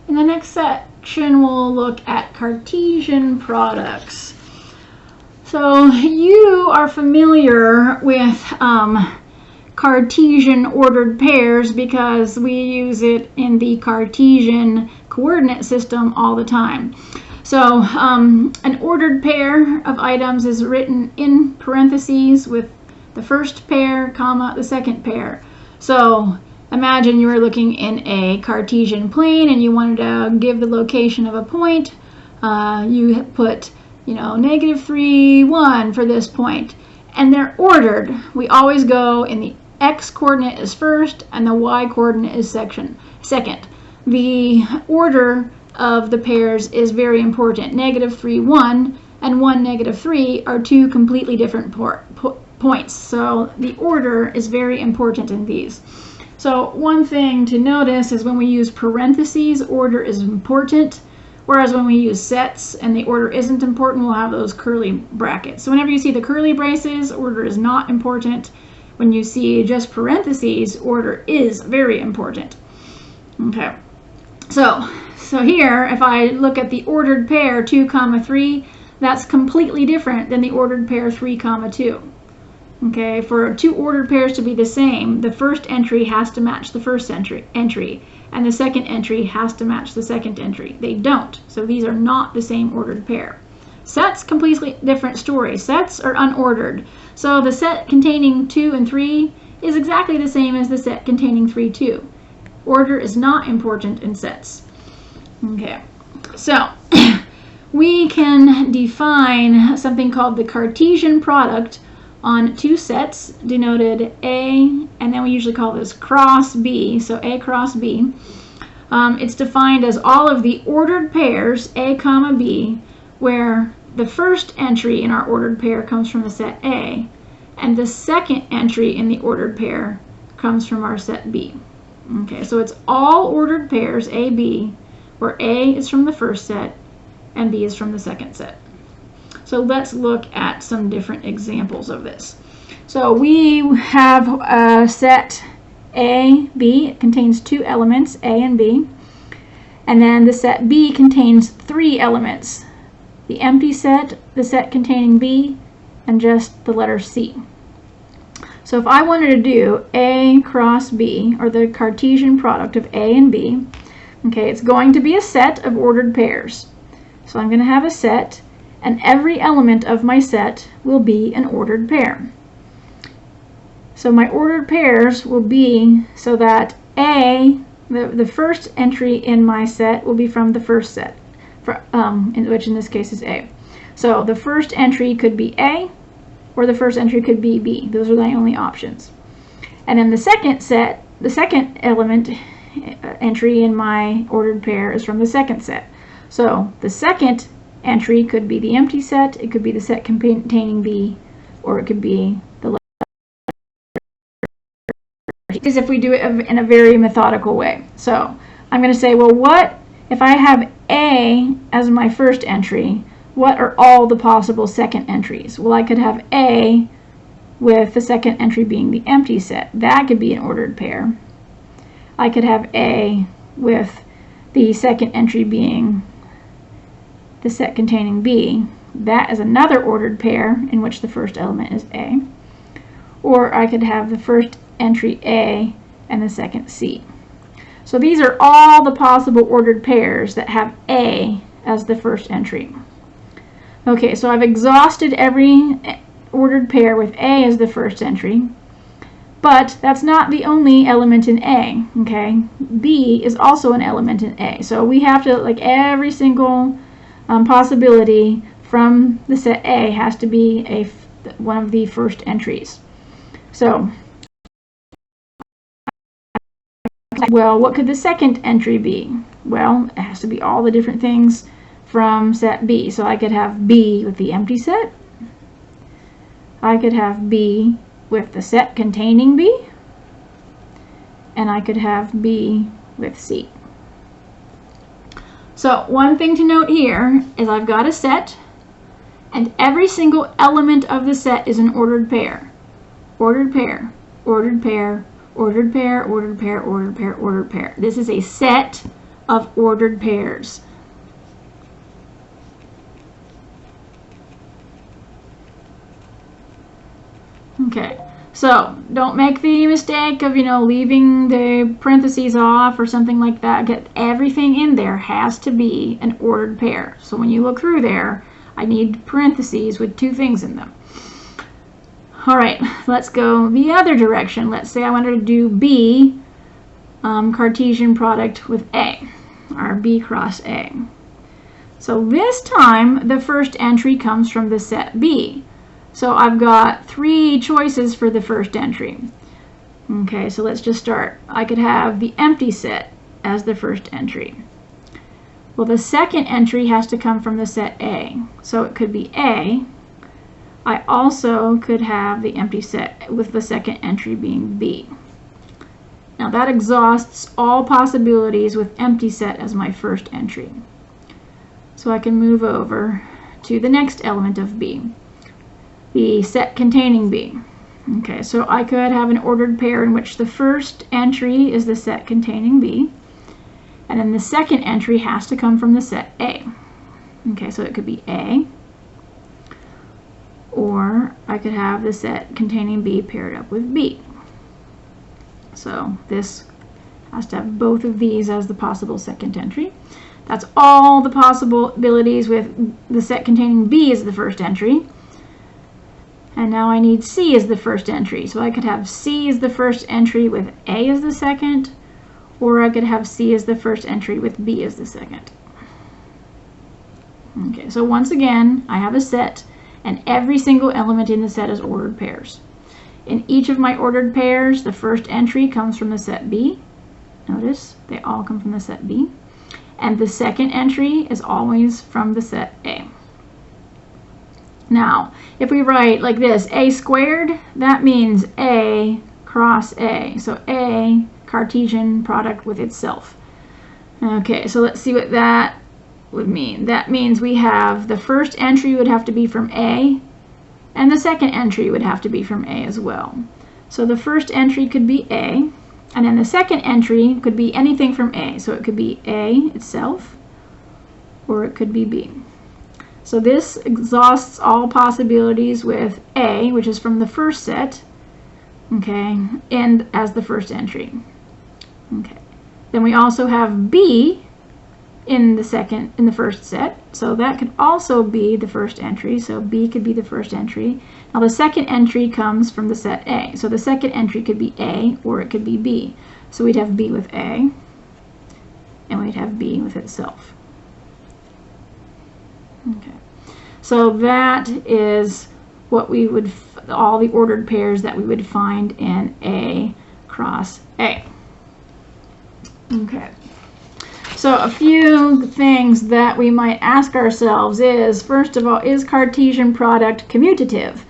In the next section, we'll look at Cartesian products. So you are familiar with Cartesian ordered pairs because we use it in the Cartesian coordinate system all the time. So an ordered pair of items is written in parentheses with the first pair, comma, the second pair. So imagine you were looking in a Cartesian plane and you wanted to give the location of a point. You put, -3, 1 for this point. And they're ordered. We always go in the x coordinate is first and the y coordinate is second. The order of the pairs is very important. -3, 1 and 1, -3 are two completely different points. So the order is very important in these. So one thing to notice is when we use parentheses, order is important. Whereas when we use sets and the order isn't important, we'll have those curly brackets. So whenever you see the curly braces, order is not important. When you see just parentheses, order is very important. Okay, so here, if I look at the ordered pair 2, 3, that's completely different than the ordered pair 3, 2. Okay, for two ordered pairs to be the same, the first entry has to match the first entry, and the second entry has to match the second entry. They don't, so these are not the same ordered pair. Sets, completely different story. Sets are unordered. So the set containing 2 and 3 is exactly the same as the set containing 3, 2. Order is not important in sets. Okay, so we can define something called the Cartesian product on two sets denoted A, and then we usually call this cross B, so A cross B. It's defined as all of the ordered pairs A comma B, where the first entry in our ordered pair comes from the set A, and the second entry in the ordered pair comes from our set B. Okay, so it's all ordered pairs A, B, where A is from the first set and B is from the second set. So let's look at some different examples of this. So we have a set A, B. It contains two elements, A and B. And then the set B contains three elements. The empty set, the set containing B, and just the letter C. So if I wanted to do A cross B, or the Cartesian product of A and B, okay, it's going to be a set of ordered pairs. So I'm going to have a set, and every element of my set will be an ordered pair. So my ordered pairs will be so that A, the first entry in my set will be from the first set, which in this case is A. So the first entry could be A, or the first entry could be B. Those are the only options. And then the second set, the second element entry in my ordered pair is from the second set. So the second entry could be the empty set, it could be the set containing B, or it could be the letter. Is if we do it in a very methodical way. So I'm going to say, well, what if I have A as my first entry? What are all the possible second entries? Well, I could have A with the second entry being the empty set. That could be an ordered pair. I could have A with the second entry being the set containing B. That is another ordered pair in which the first element is A. Or I could have the first entry A and the second C. So these are all the possible ordered pairs that have A as the first entry. Okay, so I've exhausted every ordered pair with A as the first entry, but that's not the only element in A, okay? B is also an element in A. So we have to, like, every single possibility from the set A has to be one of the first entries. So, well, what could the second entry be? Well, it has to be all the different things from set B. So I could have B with the empty set. I could have B with the set containing B. And I could have B with C. So one thing to note here is I've got a set, and every single element of the set is an ordered pair. Ordered pair, ordered pair, ordered pair, ordered pair, ordered pair, ordered pair. This is a set of ordered pairs. Okay, so don't make the mistake of, leaving the parentheses off or something like that. Get everything in there has to be an ordered pair. So when you look through there, I need parentheses with two things in them. All right, let's go the other direction. Let's say I wanted to do B, Cartesian product with A, or B cross A. So this time, the first entry comes from the set B. So I've got 3 choices for the first entry. Okay, so let's just start. I could have the empty set as the first entry. Well, the second entry has to come from the set A. So it could be A. I also could have the empty set with the second entry being B. Now that exhausts all possibilities with empty set as my first entry. So I can move over to the next element of B. The set containing B. Okay, so I could have an ordered pair in which the first entry is the set containing B, and then the second entry has to come from the set A. Okay, so it could be A, or I could have the set containing B paired up with B. So this has to have both of these as the possible second entry. That's all the possibilities with the set containing B as the first entry. And now I need C as the first entry. So I could have C as the first entry with A as the second, or I could have C as the first entry with B as the second. Okay, so once again, I have a set, and every single element in the set is ordered pairs. In each of my ordered pairs, the first entry comes from the set B. Notice, they all come from the set B. And the second entry is always from the set A. Now, if we write like this, A squared, that means A cross A. So A, Cartesian product with itself. Okay, so let's see what that would mean. That means we have the first entry would have to be from A, and the second entry would have to be from A as well. So the first entry could be A, and then the second entry could be anything from A. So it could be A itself, or it could be B. So this exhausts all possibilities with A, which is from the first set, okay, and as the first entry. Okay. Then we also have B in the first set, so that could also be the first entry. So B could be the first entry. Now the second entry comes from the set A. So the second entry could be A, or it could be B. So we'd have B with A, and we'd have B with itself. Okay, so that is what we would, all the ordered pairs that we would find in A cross A. Okay, so a few things that we might ask ourselves is, first of all, is Cartesian product commutative?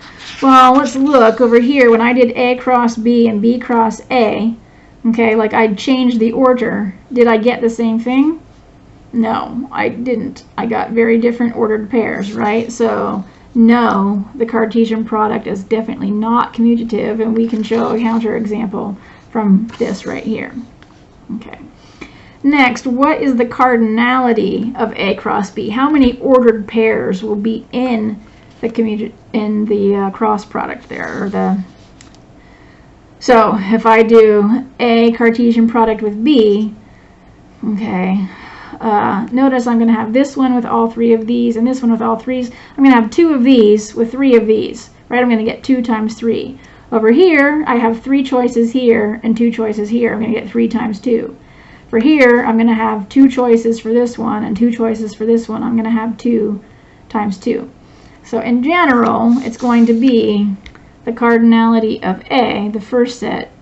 Well, let's look over here. When I did A cross B and B cross A, okay, like I changed the order, did I get the same thing? No, I didn't. I got very different ordered pairs, right? So no, the Cartesian product is definitely not commutative, and we can show a counterexample from this right here. Okay. Next, what is the cardinality of A cross B? How many ordered pairs will be in the cross product there, or so if I do A Cartesian product with B, okay, notice I'm going to have this one with all 3 of these and this one with all 3s. I'm going to have 2 of these with 3 of these, right? I'm going to get 2 times 3. Over here, I have 3 choices here and 2 choices here. I'm going to get 3 times 2. For here, I'm going to have 2 choices for this one and 2 choices for this one. I'm going to have 2 times 2. So in general, it's going to be the cardinality of A, the first set,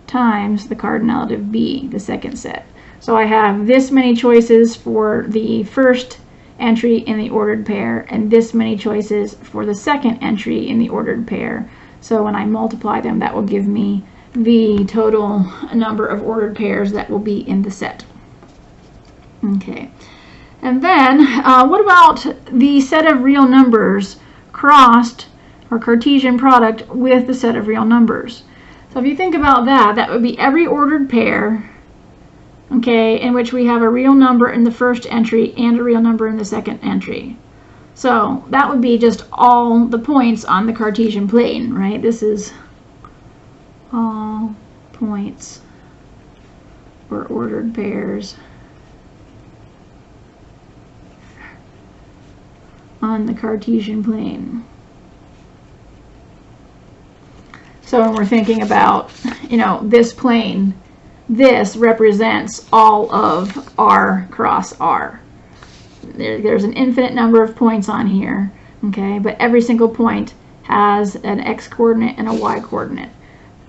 times the cardinality of B, the second set. So I have this many choices for the first entry in the ordered pair and this many choices for the second entry in the ordered pair. So when I multiply them, that will give me the total number of ordered pairs that will be in the set. Okay. And then what about the set of real numbers crossed, or Cartesian product, with the set of real numbers? So if you think about that, that would be every ordered pair okay, in which we have a real number in the first entry and a real number in the second entry. So that would be just all the points on the Cartesian plane, right? This is all points or ordered pairs on the Cartesian plane. So when we're thinking about, you know, this plane, this represents all of R cross R. There's an infinite number of points on here, okay, but every single point has an x coordinate and a y coordinate.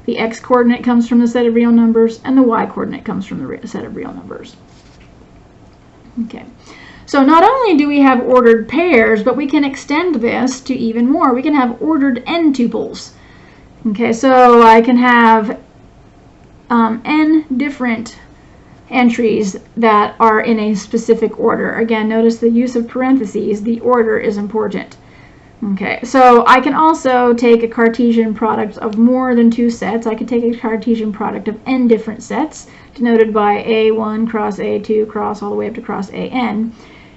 The x coordinate comes from the set of real numbers, and the y coordinate comes from the set of real numbers. Okay, so not only do we have ordered pairs, but we can extend this to even more. We can have ordered n tuples. Okay, so I can have n different entries that are in a specific order. Again, notice the use of parentheses. The order is important. Okay, so I can also take a Cartesian product of more than two sets. I could take a Cartesian product of n different sets, denoted by A1 cross A2 cross all the way up to cross AN.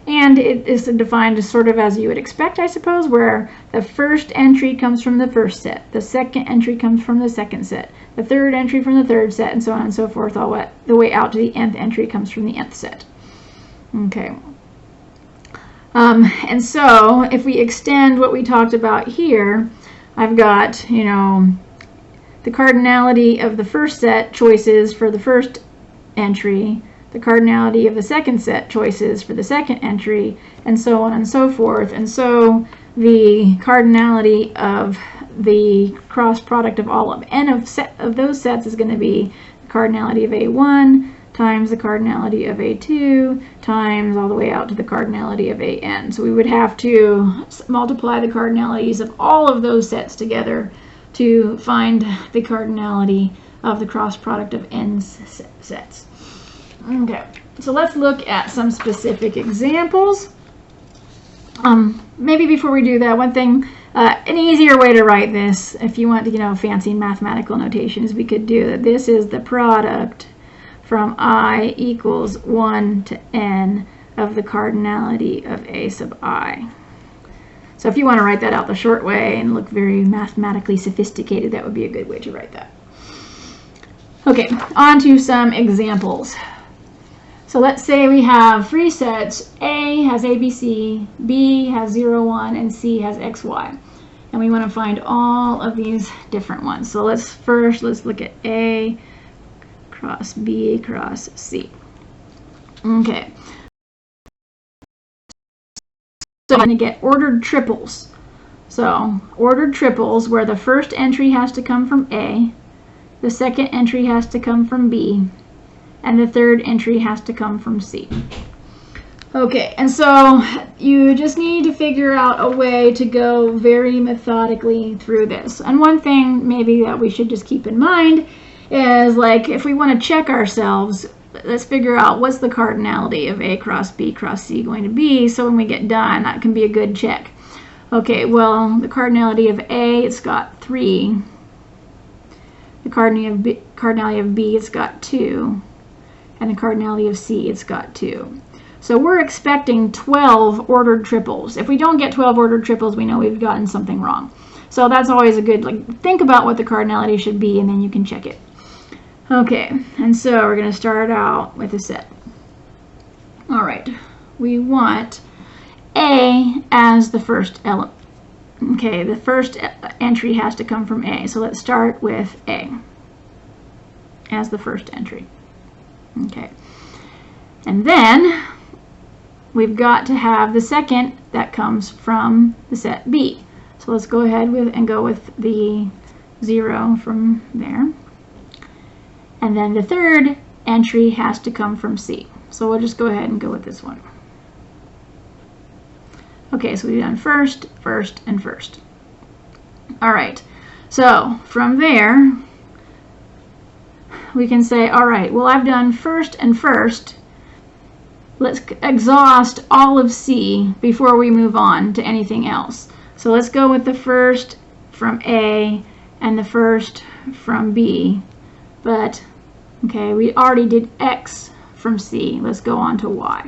And it is defined sort of as you would expect, I suppose, where the first entry comes from the first set, the second entry comes from the second set, the third entry from the third set, and so on and so forth, all the way out to the nth entry comes from the nth set. Okay. And so if we extend what we talked about here, I've got, you know, the cardinality of the first set choices for the first entry, the cardinality of the second set choices for the second entry, and so on and so forth. And so the cardinality of the cross product of all of n of those sets is going to be the cardinality of A1 times the cardinality of A2 times all the way out to the cardinality of AN. So we would have to multiply the cardinalities of all of those sets together to find the cardinality of the cross product of n sets. Okay, so let's look at some specific examples. Maybe before we do that, one thing, an easier way to write this, if you want to, you know, fancy mathematical notations, we could do that. This is the product from I equals 1 to n of the cardinality of A sub I. So if you want to write that out the short way and look very mathematically sophisticated, that would be a good way to write that. Okay, on to some examples. So let's say we have three sets. A has ABC, B has 0, 1, and C has XY. And we want to find all of these different ones. So let's look at A cross B cross C. Okay. So I'm going to get ordered triples. So ordered triples where the first entry has to come from A, the second entry has to come from B, and the third entry has to come from C. Okay, and so you just need to figure out a way to go very methodically through this. And one thing maybe that we should just keep in mind is, like, if we want to check ourselves, let's figure out what's the cardinality of A cross B cross C going to be, so when we get done, that can be a good check. Okay, well, the cardinality of A, it's got 3. The cardinality of B, it's got 2. And the cardinality of C, it's got 2. So we're expecting 12 ordered triples. If we don't get 12 ordered triples, we know we've gotten something wrong. So that's always a good, like, think about what the cardinality should be, and then you can check it. Okay, and so we're going to start out with a set. All right, we want A as the first element. Okay, the first entry has to come from A. So let's start with A as the first entry. Okay, and then we've got to have the second that comes from the set B. So let's go ahead and go with the 0 from there. And then the third entry has to come from C. So we'll just go ahead and go with this one. Okay, so we've done first, first, and first. All right, so from there, we can say, all right, well, I've done first and first. Let's exhaust all of C before we move on to anything else. So let's go with the first from A and the first from B. But, okay, we already did X from C. Let's go on to Y.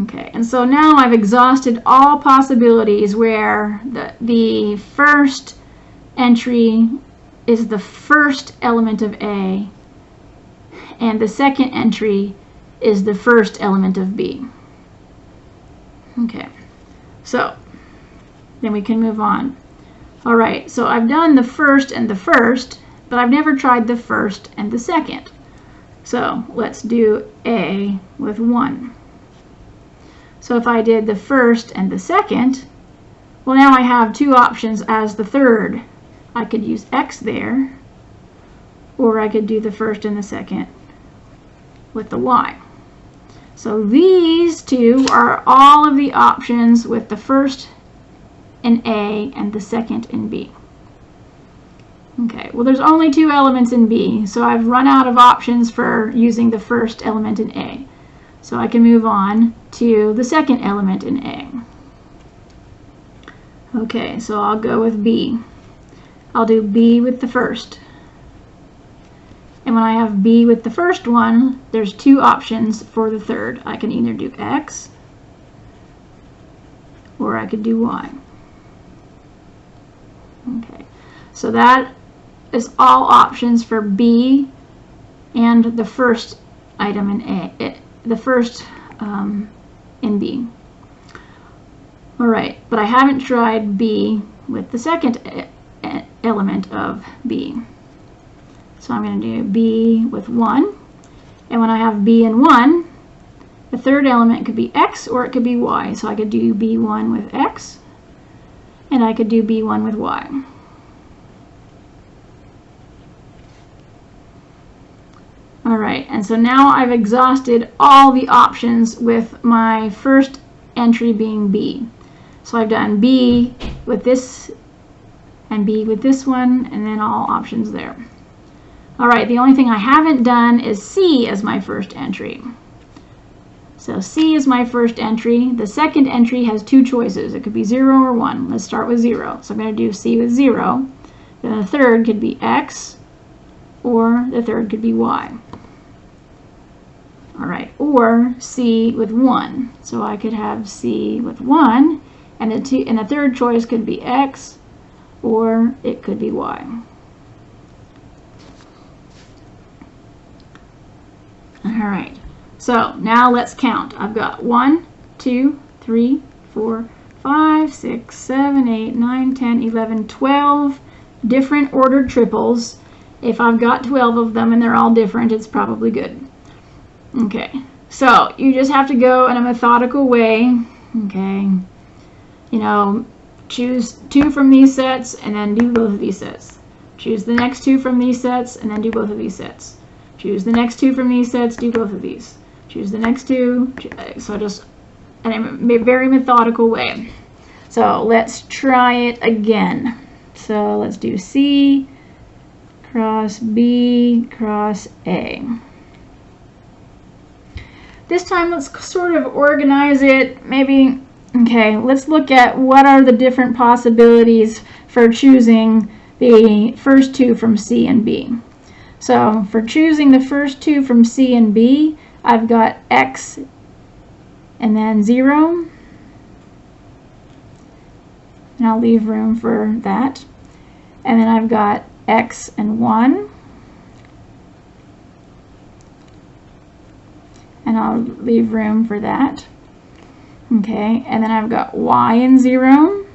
Okay, and so now I've exhausted all possibilities where the first entry is the first element of A and the second entry is the first element of B. Okay, so then we can move on. All right, so I've done the first and the first, but I've never tried the first and the second. So let's do A with 1. So if I did the first and the second, well, now I have two options as the third. I could use X there, or I could do the first and the second with the Y. So these two are all of the options with the first in A and the second in B. Okay, well, there's only two elements in B, so I've run out of options for using the first element in A. So I can move on to the second element in A. Okay, so I'll go with B. I'll do B with the first. And when I have B with the first one, there's two options for the third. I can either do X or I could do Y. Okay, so that is all options for B and the first item in A, the first in B. All right, but I haven't tried B with the second element of B. So I'm going to do B with 1. And when I have B and 1, the third element could be X or it could be Y. So I could do B1 with X and I could do B1 with Y. All right, and so now I've exhausted all the options with my first entry being B. So I've done B with this and B with this one, and then all options there. All right, the only thing I haven't done is C as my first entry. So C is my first entry. The second entry has two choices. It could be 0 or 1. Let's start with 0. So I'm going to do C with 0. Then the third could be X, or the third could be Y. All right, or C with 1. So I could have C with 1, and the third choice could be X, or it could be Y. All right, so now let's count. I've got 1, 2, 3, 4, 5, 6, 7, 8, 9, 10, 11, 12 different ordered triples. If I've got 12 of them and they're all different, it's probably good. Okay, so you just have to go in a methodical way. Okay, you know, choose 2 from these sets and then do both of these sets. Choose the next 2 from these sets and then do both of these sets. Choose the next 2 from these sets, do both of these. Choose the next 2, so just in a very methodical way. So let's try it again. So let's do C cross B cross A. This time let's sort of organize it. Maybe, okay, let's look at what are the different possibilities for choosing the first 2 from C and B. So for choosing the first 2 from C and B, I've got X and then 0. And I'll leave room for that. And then I've got X and 1. And I'll leave room for that. Okay, and then I've got Y and 0.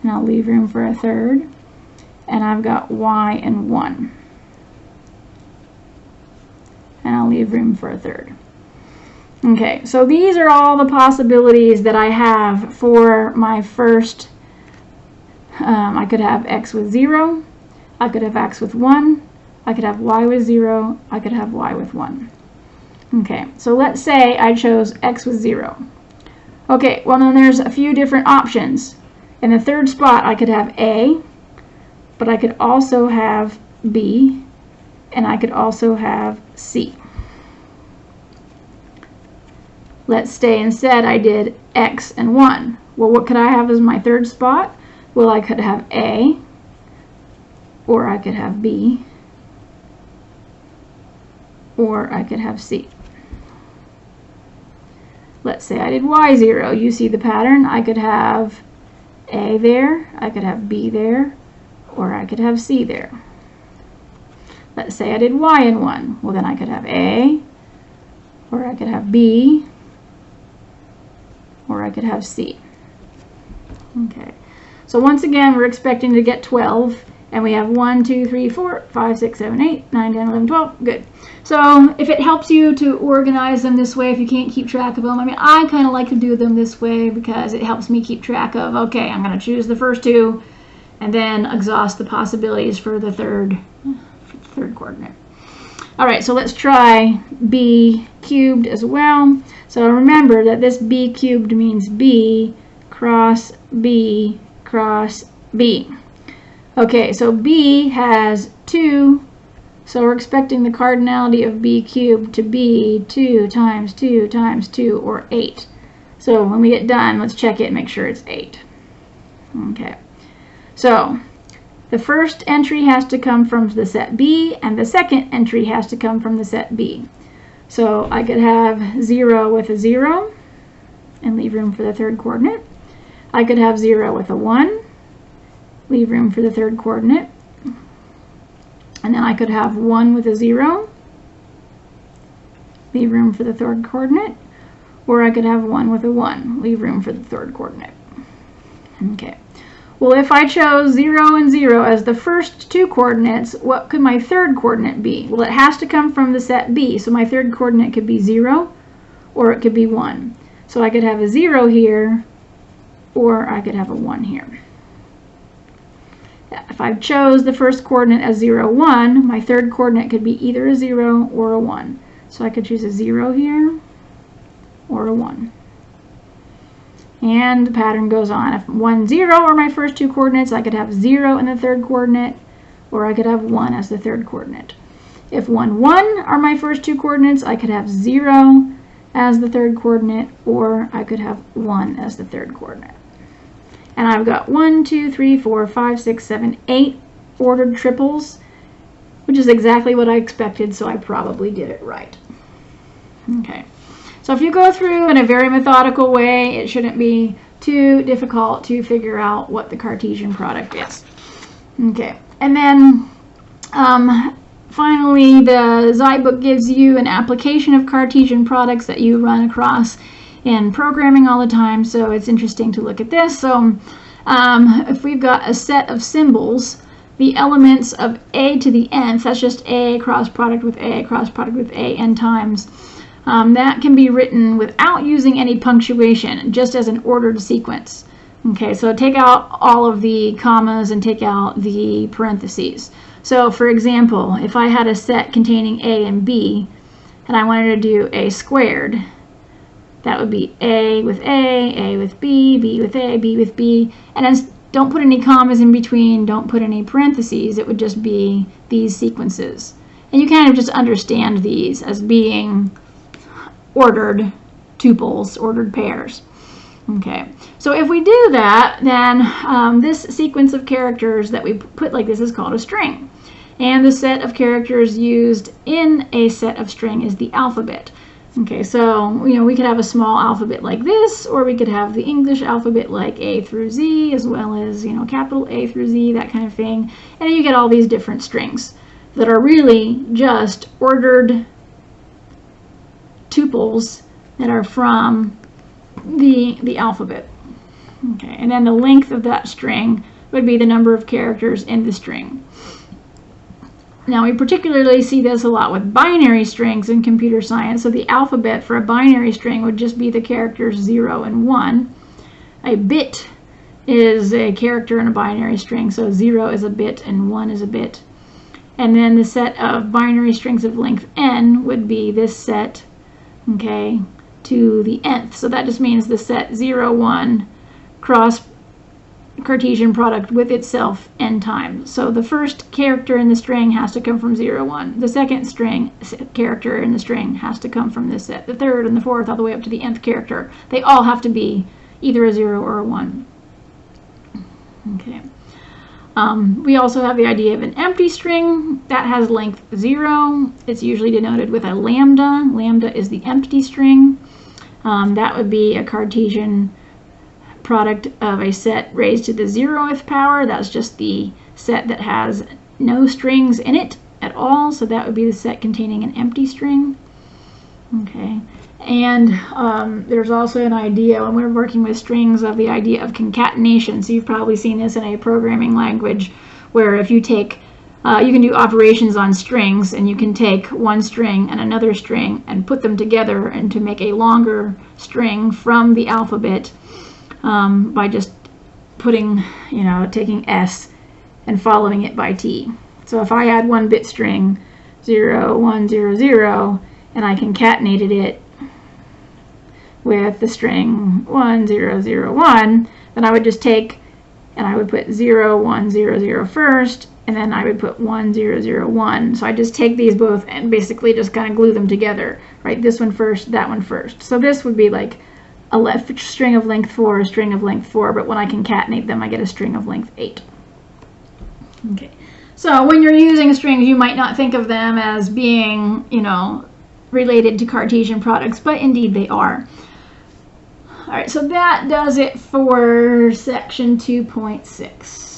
And I'll leave room for a third. And I've got Y and 1. And I'll leave room for a third. Okay, so these are all the possibilities that I have for my first. I could have X with 0. I could have X with 1. I could have Y with 0. I could have Y with 1. Okay, so let's say I chose X with 0. Okay, well then there's a few different options. In the third spot I could have A, but I could also have B, and I could also have C. Let's say instead I did X and 1. Well, what could I have as my third spot? Well, I could have A, or I could have B, or I could have C. Let's say I did Y0. You see the pattern. I could have A there, I could have B there, or I could have C there. Let's say I did Y in 1. Well, then I could have A, or I could have B, or I could have C. Okay. So once again, we're expecting to get 12, and we have 1, 2, 3, 4, 5, 6, 7, 8, 9, 10, 11, 12. Good. So if it helps you to organize them this way, if you can't keep track of them, I mean, I kind of like to do them this way because it helps me keep track of, okay, I'm going to choose the first two and then exhaust the possibilities for the third coordinate. All right, so let's try b cubed as well. So remember that this b cubed means b cross b cross b. Okay, so b has 2, so we're expecting the cardinality of b cubed to be 2 times 2 times 2, or 8. So when we get done, let's check it and make sure it's 8. Okay, so the first entry has to come from the set B, and the second entry has to come from the set B. So I could have 0 with a 0 and leave room for the third coordinate. I could have 0 with a 1, leave room for the third coordinate. And then I could have 1 with a 0, leave room for the third coordinate. Or I could have 1 with a 1, leave room for the third coordinate. Okay. Well, if I chose 0 and 0 as the first two coordinates, what could my third coordinate be? Well, it has to come from the set B, so my third coordinate could be 0, or it could be 1. So I could have a 0 here, or I could have a 1 here. If I chose the first coordinate as 0, 1, my third coordinate could be either a 0 or a 1. So I could choose a 0 here, or a 1. And the pattern goes on. If 1, 0 are my first two coordinates, I could have 0 in the third coordinate, or I could have 1 as the third coordinate. If 1, 1 are my first two coordinates, I could have 0 as the third coordinate, or I could have 1 as the third coordinate. And I've got 1, 2, 3, 4, 5, 6, 7, 8 ordered triples, which is exactly what I expected, so I probably did it right. Okay. So if you go through in a very methodical way, it shouldn't be too difficult to figure out what the Cartesian product is. Okay, and then finally the Xi book gives you an application of Cartesian products that you run across in programming all the time, so it's interesting to look at this. So if we've got a set of symbols, the elements of a to the nth, that's just a cross product with a cross product with a n times. That can be written without using any punctuation, just as an ordered sequence. Okay, so take out all of the commas and take out the parentheses. So for example, if I had a set containing a and b, and I wanted to do a squared, that would be a with a with b, b with a, b with b, and then don't put any commas in between, don't put any parentheses, it would just be these sequences. And you kind of just understand these as being ordered tuples, ordered pairs. Okay, so if we do that, then this sequence of characters that we put like this is called a string. And the set of characters used in a set of string is the alphabet. Okay, so we could have a small alphabet like this, or we could have the English alphabet like A through Z, as well as capital A through Z, that kind of thing. And then you get all these different strings that are really just ordered tuples that are from the alphabet. Okay, and then the length of that string would be the number of characters in the string. Now we particularly see this a lot with binary strings in computer science. So the alphabet for a binary string would just be the characters 0 and 1. A bit is a character in a binary string, so 0 is a bit and 1 is a bit. And then the set of binary strings of length n would be this set, okay, to the nth. So that just means the set 0, 1 cross Cartesian product with itself n times. So the first character in the string has to come from 0, 1. The second character in the string has to come from this set. The third and the fourth all the way up to the nth character. They all have to be either a 0 or a 1. Okay. We also have the idea of an empty string that has length 0. It's usually denoted with a lambda. Lambda is the empty string. That would be a Cartesian product of a set raised to the 0th power. That's just the set that has no strings in it at all. So that would be the set containing an empty string. Okay. And there's also an idea when we're working with strings of the idea of concatenation. So you've probably seen this in a programming language where if you take, you can do operations on strings, and you can take one string and another string and put them together and to make a longer string from the alphabet by just putting, taking S and following it by T. So if I had 1-bit string 0, 1, 0, 0, and I concatenated it with the string 1, 0, 0, 1, then I would just take and I would put 0, 1, 0, 0 first, and then I would put 1, 0, 0, 1. So I just take these both and basically just kind of glue them together, right? This one first, that one first. So this would be like a string of length 4, a string of length 4, but when I concatenate them, I get a string of length 8. Okay. So when you're using strings, you might not think of them as being, related to Cartesian products, but indeed they are. All right, so that does it for section 2.6.